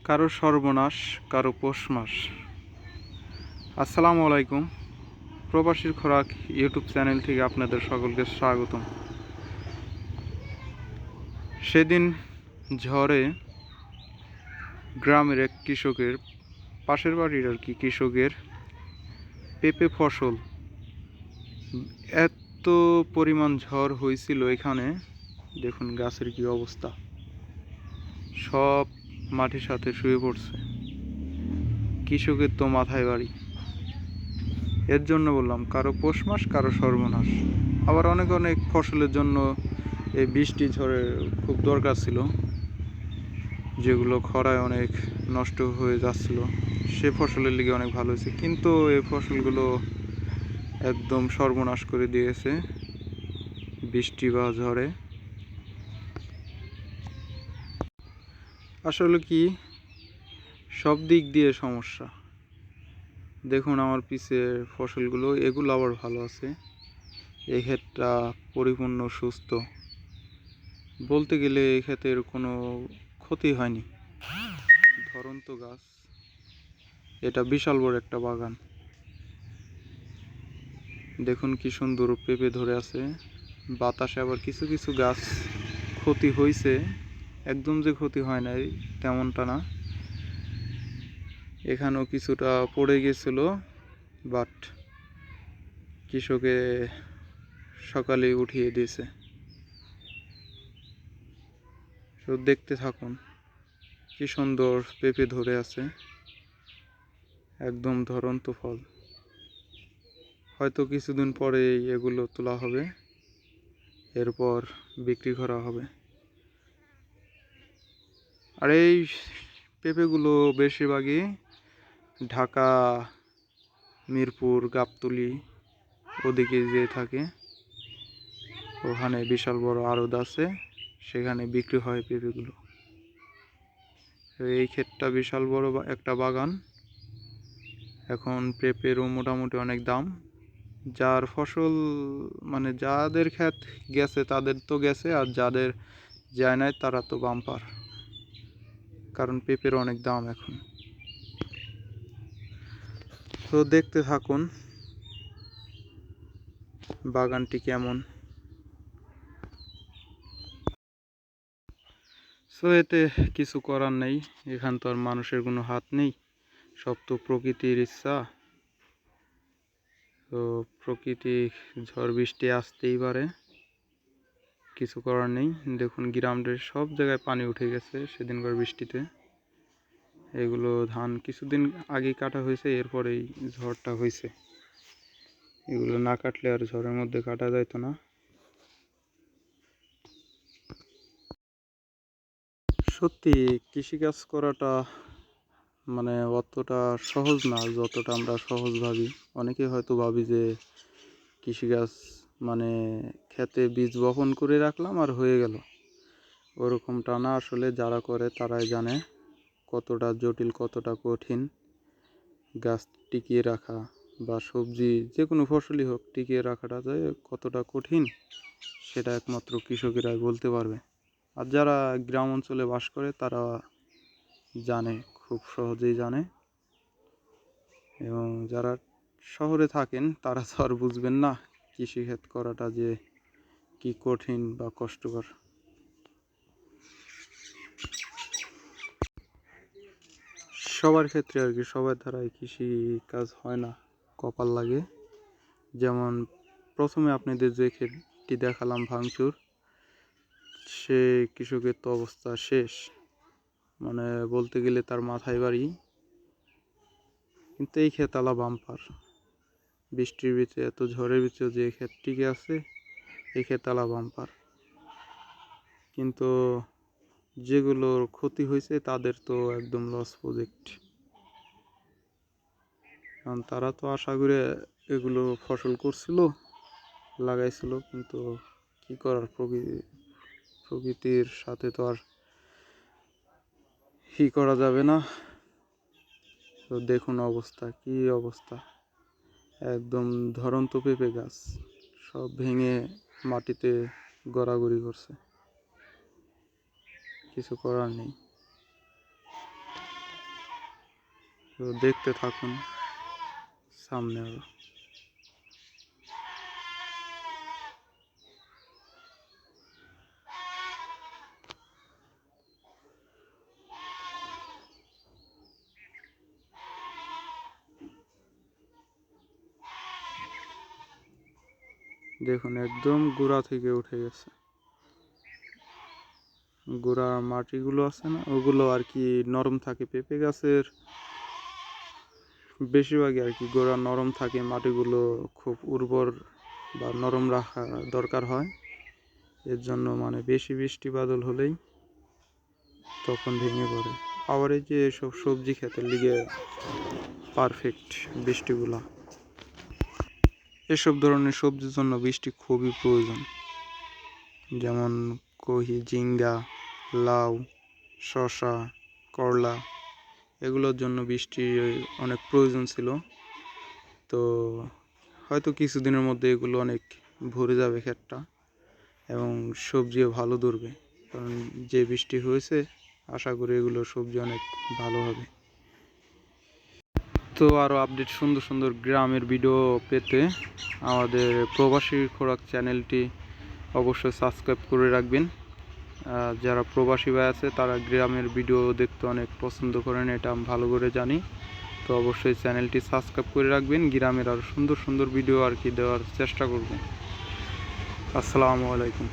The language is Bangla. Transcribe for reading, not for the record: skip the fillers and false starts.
কারো সর্বনাশ, কারো পৌষ মাস। আসসালামু আলাইকুম। প্রবাসীর খোরাক ইউটিউব চ্যানেল থেকে আপনাদের সকলকে স্বাগতম। সেদিন ঝড়ে গ্রামের এক কৃষকের, পাশের বাড়ির কৃষকের পেঁপে ফসল, এত পরিমাণ ঝড় হয়েছিল এখানে, দেখুন গাছের কি অবস্থা, সব মাটির সাথে শুয়ে পড়ছে। কৃষকের তো মাথায় বাড়ি। এর জন্য বললাম কারো পৌষ মাস, কারো সর্বনাশ। আবার অনেক অনেক ফসলের জন্য এই বৃষ্টি ঝড়ের খুব দরকার ছিল, যেগুলো খরায় অনেক নষ্ট হয়ে যাচ্ছিল, সে ফসলের লিগে অনেক ভালো হয়েছে। কিন্তু এই ফসলগুলো একদম সর্বনাশ করে দিয়েছে বৃষ্টি বা ঝড়ে। আসলে কি, সব দিক দিয়ে সমস্যা। দেখুন আমার পিছে ফসলগুলো, এগুলো আবার ভালো আছে। এই ক্ষেতটা পরিপূর্ণ সুস্থ, বলতে গেলে এই ক্ষেতের কোনো ক্ষতি হয়নি। ধরন্ত গাছ, এটা বিশাল বড় একটা বাগান। দেখুন কি সুন্দর পেঁপে ধরে আছে। বাতাসে আবার কিছু কিছু গাছ ক্ষতি হয়েছে, একদম যে ক্ষতি হয় নাই তেমনটা না। এখানেও কিছুটা পড়ে গেছিল, বাট কৃষকে সকালে উঠিয়ে দিয়েছে। তো দেখতে থাকুন কি সুন্দর পেঁপে ধরে আছে, একদম ধরন্ত ফল। হয়তো কিছুদিন পরে এগুলো তোলা হবে, এরপর বিক্রি করা হবে। আর এই পেঁপেগুলো বেশিরভাগই ঢাকা, মিরপুর, গাবতলী ওদিকে যে থাকে, ওখানে বিশাল বড় আড়ত আছে, সেখানে বিক্রি হয় পেঁপেগুলো। এই ক্ষেতটা বিশাল বড় একটা বাগান। এখন পেঁপেরও মোটামুটি অনেক দাম। যার ফসল মানে যাদের ক্ষেত গেছে তাদের তো গেছে, আর যাদের যায় নাই তারা তো বাম্পার, কারণ পেঁপের অনেক দাম এখন। তো দেখতে থাকুন বাগানটি কেমন। সো এতে কিছু করার নেই, এখান তো আর মানুষের কোনো হাত নেই, সব তো প্রকৃতির ইচ্ছা। তো প্রকৃতি ঝড় বৃষ্টি আসতেই পারে, কিছু করার নেই। দেখুন গ্রামের সব জায়গায় পানি উঠে গেছে সেদিনকার বৃষ্টিতে। এগুলো ধান কিছুদিন আগেই কাটা হয়েছে, এরপরেই ঝড়টা হয়েছে। এগুলো না কাটলে আর ঝড়ের মধ্যে কাটা যাইতো না। সত্যি কৃষিকাজ করাটা মানে অতটা সহজ না যতটা আমরা সহজ ভাবি। অনেকে হয়তো ভাবি যে কৃষিকাজ মানে খেতে বীজ বপন করে রাখলাম আর হয়ে গেল, ওরকমটা না। আসলে যারা করে তারাই জানে কতটা জটিল, কতটা কঠিন গাছ টিকিয়ে রাখা, বা সবজি যে কোনো ফসলই হোক টিকিয়ে রাখাটা যে কতটা কঠিন, সেটা একমাত্র কৃষকেরাই বলতে পারবে। আর যারা গ্রাম অঞ্চলে বাস করে তারা জানে, খুব সহজেই জানে। এবং যারা শহরে থাকেন তারা তো আর বুঝবেন না কৃষিক্ষেত করাটা যে কি কঠিন বা কষ্টকর। সবার ক্ষেত্রে আর কি, সবার দ্বারাই কৃষি কাজ হয় না, কপাল লাগে। যেমন প্রথমে আপনাদের যে ক্ষেতটি দেখালাম ভাঙচুর, সে কৃষকের তো অবস্থা শেষ, মানে বলতে গেলে তার মাথায় বাড়ি। কিন্তু এই ক্ষেত আলা বাম্পার, বৃষ্টির ভিতরে এত ঝড়ের ভিতরে যে ক্ষেত টিকে আছে, এই ক্ষেত আলা বাম্পার। কিন্তু যেগুলোর ক্ষতি হয়েছে তাদের তো একদম লস প্রজেক্ট, কারণ তারা তো আশা করে এগুলো ফসল করছিল, লাগাইছিল। কিন্তু কি করার, প্রকৃতির সাথে তো আর কি করা যাবে না। তো দেখুন অবস্থা, কি অবস্থা, একদম ধরন্ত পেঁপে গাছ সব ভেঙে মাটিতে গড়াগড়ি করছে, কিছু করার নেই। তো দেখতে থাকুন সামনে আরো। দেখুন একদম গোড়া থেকে উঠে গেছে। গোড়ার মাটিগুলো আছে না, ওগুলো আর কি নরম থাকে। পেঁপে গাছের বেশিরভাগই আর কি গোড়া নরম থাকে, মাটিগুলো খুব উর্বর বা নরম রাখা দরকার হয়। এর জন্য মানে বেশি বৃষ্টি বাদল হলেই তখন ভেঙে পড়ে। আবার এই যে সব সবজি ক্ষেতের লিগে পারফেক্ট বৃষ্টিগুলা, এসব ধরনের সবজির জন্য বৃষ্টি খুবই প্রয়োজন। যেমন কহি, ঝিঙ্গা, লাউ, শসা, করলা, এগুলোর জন্য বৃষ্টির অনেক প্রয়োজন ছিল। তো হয়তো কিছুদিনের মধ্যে এগুলো অনেক ভরে যাবে ক্ষেতটা, এবং সবজিও ভালো ধরবে। কারণ যে বৃষ্টি হয়েছে, আশা করি এগুলো সবজি অনেক ভালো হবে। তো আরও আপডেট সুন্দর সুন্দর গ্রামের ভিডিও পেতে আমাদের প্রবাসী খোরাক চ্যানেলটি অবশ্যই সাবস্ক্রাইব করে রাখবেন। যারা প্রবাসী ভাই আছে তারা গ্রামের ভিডিও দেখতে অনেক পছন্দ করেন, এটা আমি ভালো করে জানি। তো অবশ্যই চ্যানেলটি সাবস্ক্রাইব করে রাখবেন। গ্রামের আরও সুন্দর সুন্দর ভিডিও আর কি দেওয়ার চেষ্টা করব। আসসালামু আলাইকুম।